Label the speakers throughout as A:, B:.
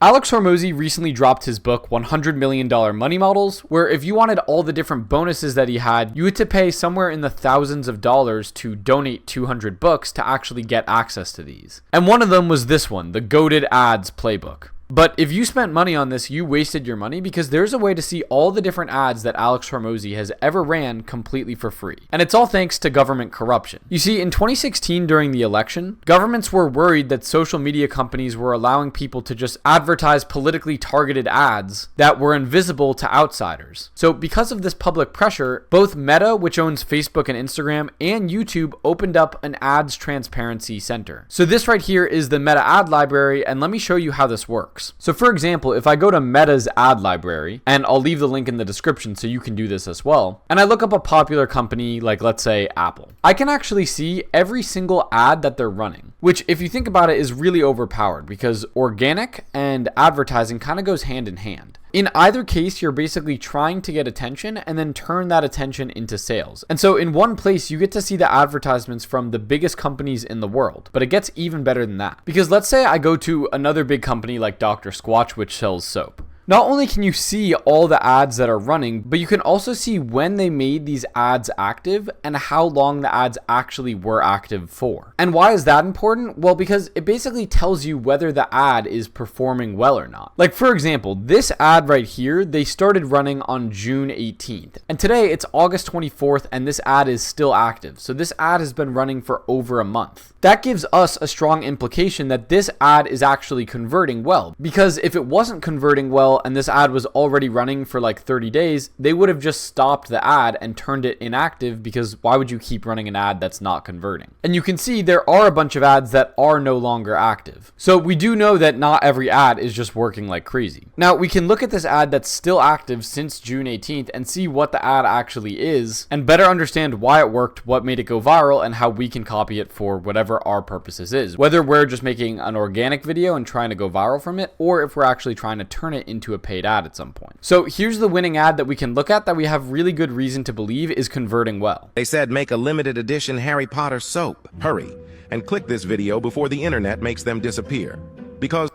A: Alex Hormozi recently dropped his book, $100 Million Money Models, where if you wanted all the different bonuses that he had, you had to pay somewhere in the thousands of dollars to donate 200 books to actually get access to these. And one of them was this one, the Goated Ads Playbook. But if you spent money on this, you wasted your money because there's a way to see all the different ads that Alex Hormozi has ever ran completely for free. And it's all thanks to government corruption. You see, in 2016 during the election, governments were worried that social media companies were allowing people to just advertise politically targeted ads that were invisible to outsiders. So because of this public pressure, both Meta, which owns Facebook and Instagram, and YouTube opened up an ads transparency center. So this right here is the Meta ad library, and let me show you how this works. So for example, if I go to Meta's ad library, and I'll leave the link in the description so you can do this as well, and I look up a popular company like, let's say, Apple, I can actually see every single ad that they're running, which if you think about it is really overpowered because organic and advertising kind of goes hand in hand. In either case, you're basically trying to get attention and then turn that attention into sales. And so in one place, you get to see the advertisements from the biggest companies in the world, but it gets even better than that. Because let's say I go to another big company like Dr. Squatch, which sells soap. Not only can you see all the ads that are running, but you can also see when they made these ads active and how long the ads actually were active for. And why is that important? Well, because it basically tells you whether the ad is performing well or not. Like for example, this ad right here, they started running on June 18th. And today it's August 24th and this ad is still active. So this ad has been running for over a month. That gives us a strong implication that this ad is actually converting well. Because if it wasn't converting well, and this ad was already running for like 30 days, they would have just stopped the ad and turned it inactive because why would you keep running an ad that's not converting? And you can see there are a bunch of ads that are no longer active. So we do know that not every ad is just working like crazy. Now we can look at this ad that's still active since June 18th and see what the ad actually is and better understand why it worked, what made it go viral, and how we can copy it for whatever our purposes is. Whether we're just making an organic video and trying to go viral from it, or if we're actually trying to turn it into a paid ad at some point. So here's the winning ad that we can look at that we have really good reason to believe is converting well.
B: They said make a limited edition Harry Potter soap. Hurry and click this video before the internet makes them disappear.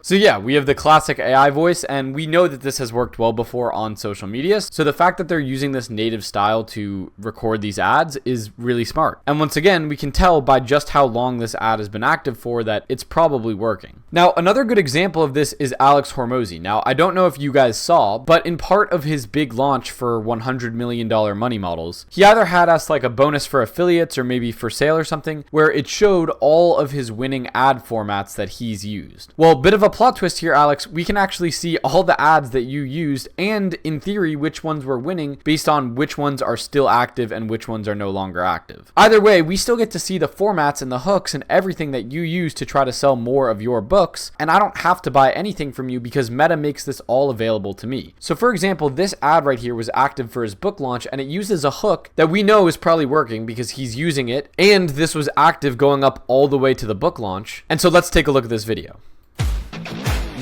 A: So yeah, we have the classic AI voice, and we know that this has worked well before on social media. So the fact that they're using this native style to record these ads is really smart. And once again, we can tell by just how long this ad has been active for that it's probably working. Now, another good example of this is Alex Hormozi. Now, I don't know if you guys saw, but in part of his big launch for $100 million money models, he either had us like a bonus for affiliates or maybe for sale or something, where it showed all of his winning ad formats that he's used. Well, bit of a plot twist here, Alex. We can actually see all the ads that you used and in theory which ones were winning based on which ones are still active and which ones are no longer active. Either way, we still get to see the formats and the hooks and everything that you use to try to sell more of your books, and I don't have to buy anything from you because Meta makes this all available to me. So for example, this ad right here was active for his book launch and it uses a hook that we know is probably working because he's using it, and this was active going up all the way to the book launch. And so let's take a look at this video.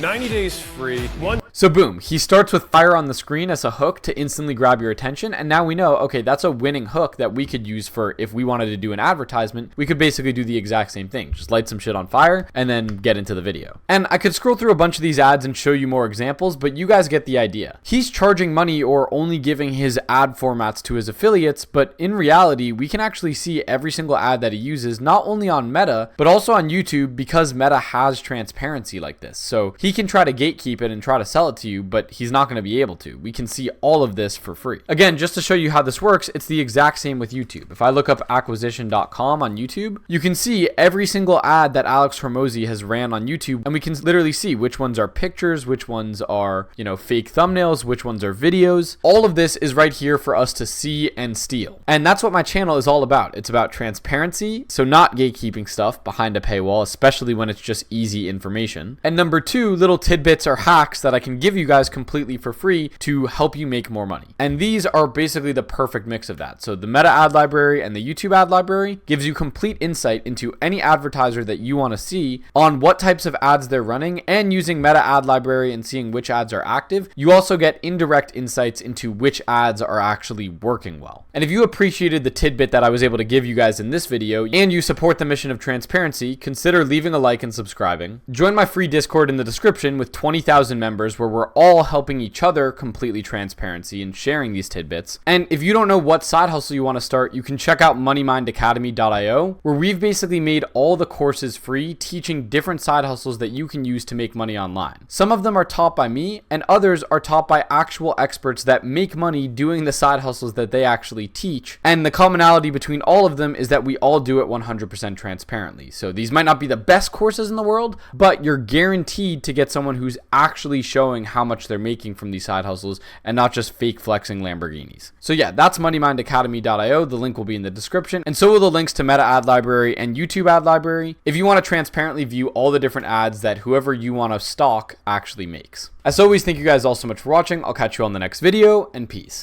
C: 90 days free.
A: So boom, he starts with fire on the screen as a hook to instantly grab your attention. And now we know, okay, that's a winning hook that we could use for if we wanted to do an advertisement, we could basically do the exact same thing. Just light some shit on fire and then get into the video. And I could scroll through a bunch of these ads and show you more examples, but you guys get the idea. He's charging money or only giving his ad formats to his affiliates, but in reality, we can actually see every single ad that he uses, not only on Meta, but also on YouTube because Meta has transparency like this. So he can try to gatekeep it and try to sell it to you, but he's not going to be able to. We can see all of this for free. Again, just to show you how this works, it's the exact same with YouTube. If I look up acquisition.com on YouTube, you can see every single ad that Alex Hormozi has ran on YouTube, and we can literally see which ones are pictures, which ones are, fake thumbnails, which ones are videos. All of this is right here for us to see and steal. And that's what my channel is all about. It's about transparency, so not gatekeeping stuff behind a paywall, especially when it's just easy information. And number two, little tidbits or hacks that I can can give you guys completely for free to help you make more money. And these are basically the perfect mix of that. So the Meta ad library and the YouTube ad library gives you complete insight into any advertiser that you want to see on what types of ads they're running, and using Meta ad library and seeing which ads are active, you also get indirect insights into which ads are actually working well. And if you appreciated the tidbit that I was able to give you guys in this video, and you support the mission of transparency, consider leaving a like and subscribing. Join my free Discord in the description with 20,000 members where we're all helping each other completely transparency and sharing these tidbits. And if you don't know what side hustle you want to start, you can check out moneymindacademy.io, where we've basically made all the courses free, teaching different side hustles that you can use to make money online. Some of them are taught by me, and others are taught by actual experts that make money doing the side hustles that they actually teach. And the commonality between all of them is that we all do it 100% transparently. So these might not be the best courses in the world, but you're guaranteed to get someone who's actually showing how much they're making from these side hustles and not just fake flexing Lamborghinis. So yeah, that's moneymindacademy.io. The link will be in the description, and so will the links to Meta ad library and YouTube ad library if you want to transparently view all the different ads that whoever you want to stock actually makes. As always, thank you guys all so much for watching. I'll catch you on the next video, and peace.